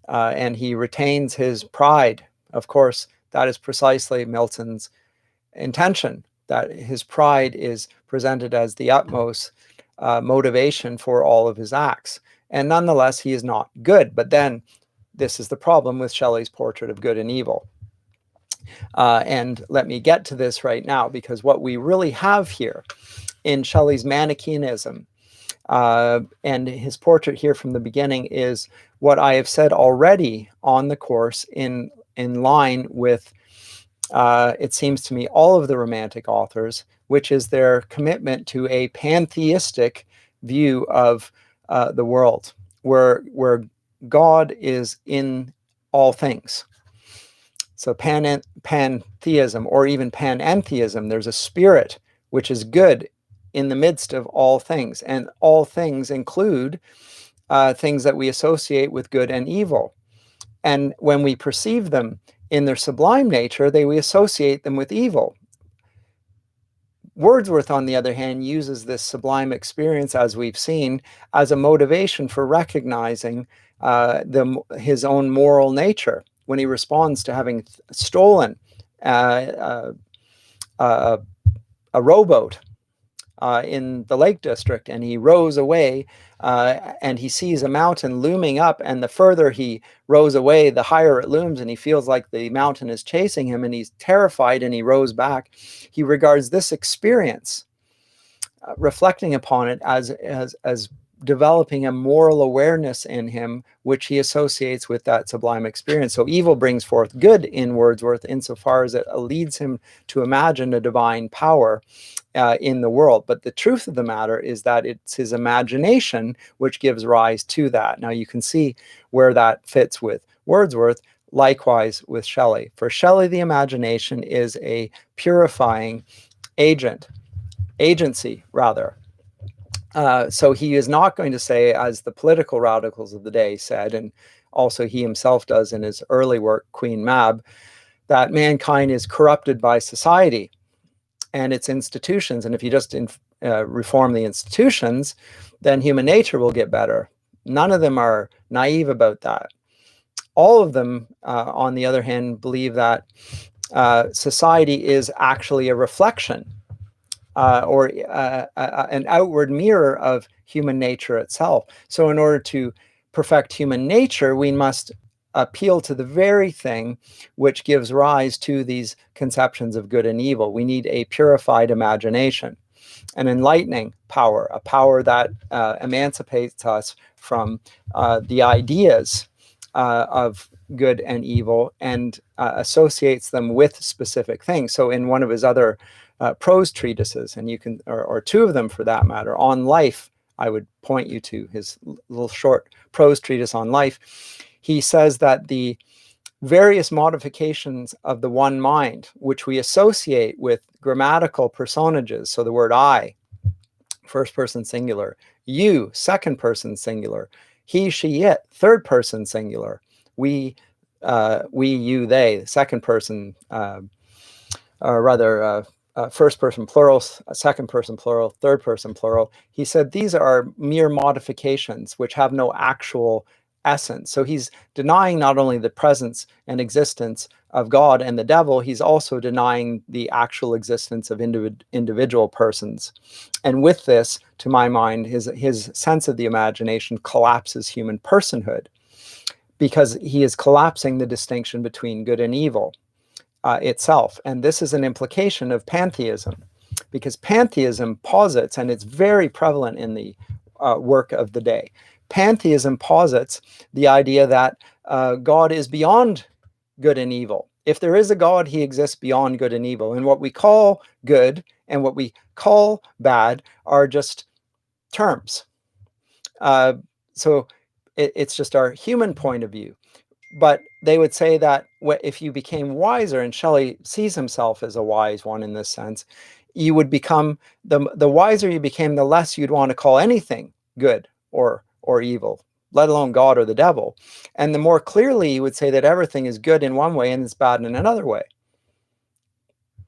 A: and he retains his pride. Of course, that is precisely Milton's intention, that his pride is presented as the utmost motivation for all of his acts. And nonetheless, he is not good. But then this is the problem with Shelley's portrait of good and evil. And let me get to this right now, because what we really have here in Shelley's Manichaeanism and his portrait here from the beginning is what I have said already on the course, in line with, it seems to me, all of the Romantic authors, which is their commitment to a pantheistic view of the world, where God is in all things. So pantheism, or even panentheism, there's a spirit which is good in the midst of all things, and all things include things that we associate with good and evil. And when we perceive them in their sublime nature, we associate them with evil. Wordsworth, on the other hand, uses this sublime experience, as we've seen, as a motivation for recognizing his own moral nature, when he responds to having stolen a rowboat in the Lake District, and he rows away, and he sees a mountain looming up, and the further he rows away, the higher it looms, and he feels like the mountain is chasing him, and he's terrified, and he rows back. He regards this experience, reflecting upon it, as developing a moral awareness in him, which he associates with that sublime experience. So evil brings forth good in Wordsworth, insofar as it leads him to imagine a divine power in the world. But the truth of the matter is that it's his imagination which gives rise to that. Now you can see where that fits with Wordsworth, likewise with Shelley. For Shelley, the imagination is a purifying agency rather. So he is not going to say, as the political radicals of the day said, and also he himself does in his early work, Queen Mab, that mankind is corrupted by society and its institutions, and if you just reform the institutions, then human nature will get better. None of them are naive about that. All of them, on the other hand, believe that society is actually a reflection or an outward mirror of human nature itself. So in order to perfect human nature, we must appeal to the very thing which gives rise to these conceptions of good and evil. We need a purified imagination, an enlightening power, a power that emancipates us from the ideas of good and evil and associates them with specific things. So in one of his other prose treatises, and you can, or two of them for that matter, on life, I would point you to his little short prose treatise on life. He says that the various modifications of the one mind, which we associate with grammatical personages, so the word I, first person singular, you, second person singular, he, she, it, third person singular, we, you, they, second person, or rather, first person plural, second person plural, third person plural. He said these are mere modifications which have no actual essence. So he's denying not only the presence and existence of God and the devil, he's also denying the actual existence of individual persons. And with this, to my mind, his sense of the imagination collapses human personhood, because he is collapsing the distinction between good and evil itself. And this is an implication of pantheism, because pantheism posits, and it's very prevalent in the work of the day, pantheism posits the idea that God is beyond good and evil. If there is a God, he exists beyond good and evil. And what we call good and what we call bad are just terms. So it's just our human point of view. But they would say that if you became wiser, and Shelley sees himself as a wise one in this sense, you would become, the wiser you became, the less you'd want to call anything good or evil, let alone God or the devil. And the more clearly you would say that everything is good in one way and it's bad in another way.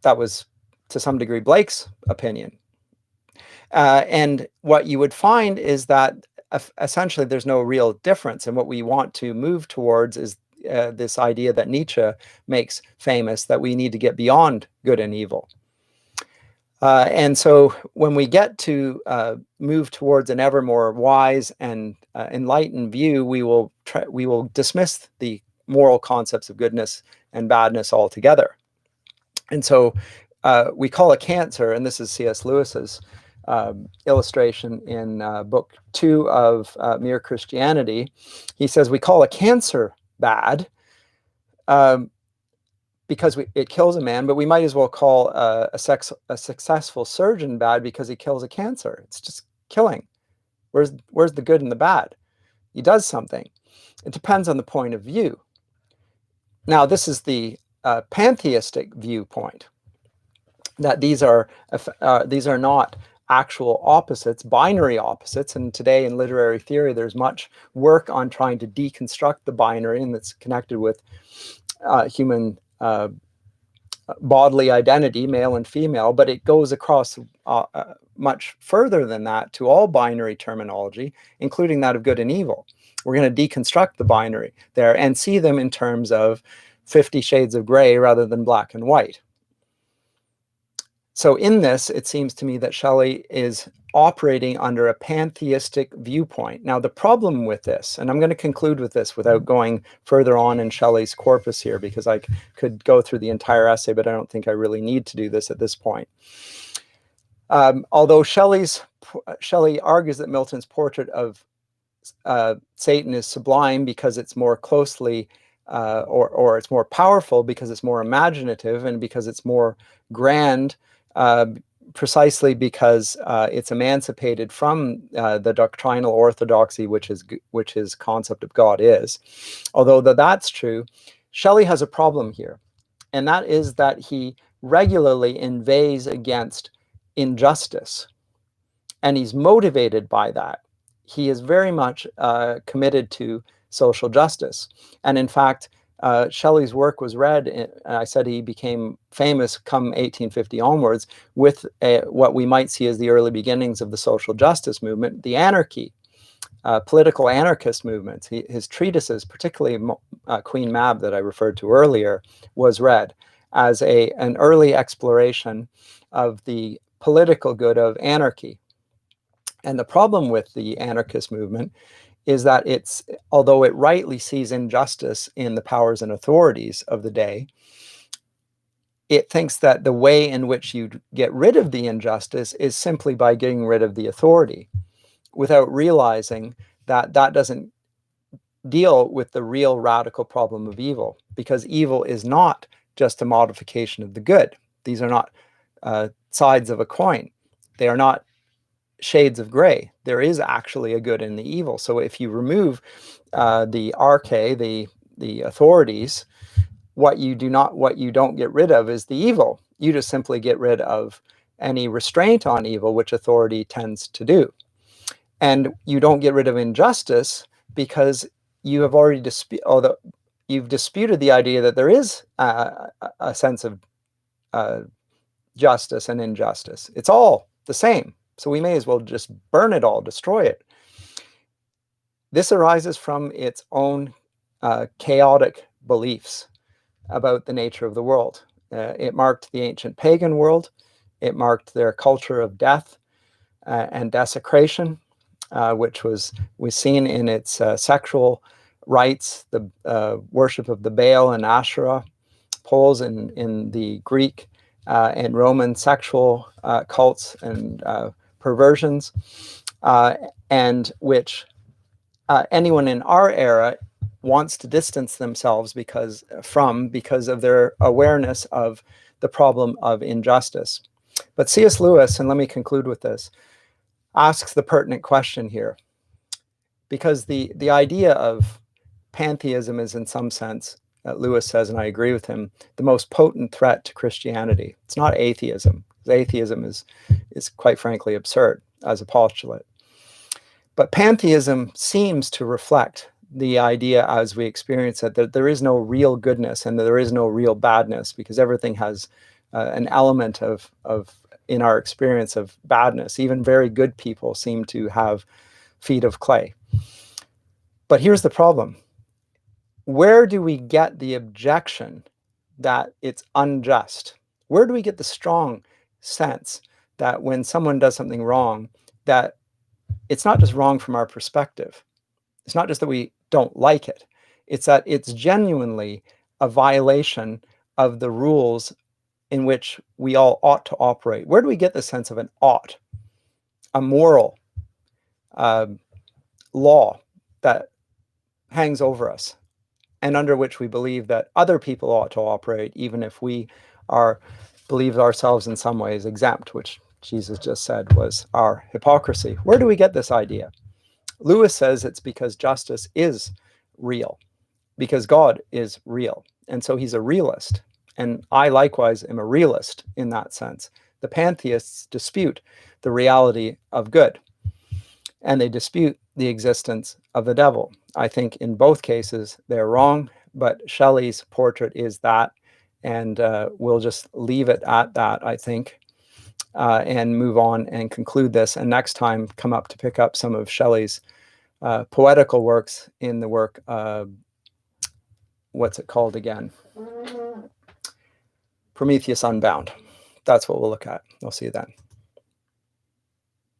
A: That was, to some degree, Blake's opinion. And what you would find is that essentially there's no real difference. And what we want to move towards is this idea that Nietzsche makes famous, that we need to get beyond good and evil. And so when we get to move towards an ever more wise and enlightened view, we will dismiss the moral concepts of goodness and badness altogether. And so we call a cancer, and this is C.S. Lewis's illustration in book 2 of Mere Christianity. He says we call a cancer bad because it kills a man, but we might as well call a successful surgeon bad because he kills a cancer. It's just killing. Where's the good and the bad? He does something. It depends on the point of view. Now, this is the pantheistic viewpoint, that these are not actual opposites, binary opposites. And today in literary theory, there's much work on trying to deconstruct the binary, and that's connected with human bodily identity, male and female, but it goes across much further than that to all binary terminology, including that of good and evil. We're going to deconstruct the binary there and see them in terms of 50 shades of gray rather than black and white. So in this, it seems to me that Shelley is operating under a pantheistic viewpoint. Now, the problem with this, and I'm going to conclude with this without going further on in Shelley's corpus here, because I could go through the entire essay, but I don't think I really need to do this at this point. Although Shelley argues that Milton's portrait of Satan is sublime because it's more closely or it's more powerful because it's more imaginative and because it's more grand, precisely because it's emancipated from the doctrinal orthodoxy which his concept of God is. Although that's true, Shelley has a problem here, and that is that he regularly inveighs against injustice, and he's motivated by that. He is very much committed to social justice, and in fact, Shelley's work was read, and I said he became famous come 1850 onwards with what we might see as the early beginnings of the social justice movement, the anarchy, political anarchist movements. His treatises, particularly Queen Mab that I referred to earlier, was read as an early exploration of the political good of anarchy. And the problem with the anarchist movement is that although it rightly sees injustice in the powers and authorities of the day, it thinks that the way in which you get rid of the injustice is simply by getting rid of the authority, without realizing that that doesn't deal with the real radical problem of evil, because evil is not just a modification of the good. These are not sides of a coin. They are not shades of gray. There is actually a good and the evil. So if you remove the arche, the authorities, what you don't get rid of is the evil. You just simply get rid of any restraint on evil, which authority tends to do. And you don't get rid of injustice because you have already you've disputed the idea that there is a sense of justice and injustice. It's all the same. So we may as well just burn it all, destroy it. This arises from its own chaotic beliefs about the nature of the world. It marked the ancient pagan world. It marked their culture of death and desecration, which was seen in its sexual rites, the worship of the Baal and Asherah poles in the Greek and Roman sexual cults and perversions, and which anyone in our era wants to distance themselves because of their awareness of the problem of injustice. But C.S. Lewis, and let me conclude with this, asks the pertinent question here, because the idea of pantheism is in some sense, Lewis says, and I agree with him, the most potent threat to Christianity. It's not atheism. Atheism is quite frankly absurd as a postulate. But pantheism seems to reflect the idea as we experience it, that there is no real goodness and that there is no real badness, because everything has an element of in our experience of badness. Even very good people seem to have feet of clay. But here's the problem. Where do we get the objection that it's unjust? Where do we get the strong sense that when someone does something wrong, that it's not just wrong from our perspective? It's not just that we don't like it. It's that it's genuinely a violation of the rules in which we all ought to operate. Where do we get the sense of an ought, a moral law that hangs over us and under which we believe that other people ought to operate, even if we believe ourselves in some ways exempt, which Jesus just said was our hypocrisy? Where do we get this idea? Lewis says it's because justice is real, because God is real. And so he's a realist. And I likewise am a realist in that sense. The pantheists dispute the reality of good, and they dispute the existence of the devil. I think in both cases they're wrong, but Shelley's portrait is that, and we'll just leave it at that, I think, and move on and conclude this. And next time, come up to pick up some of Shelley's poetical works in the work, what's it called again? Prometheus Unbound. That's what we'll look at. I'll see you then.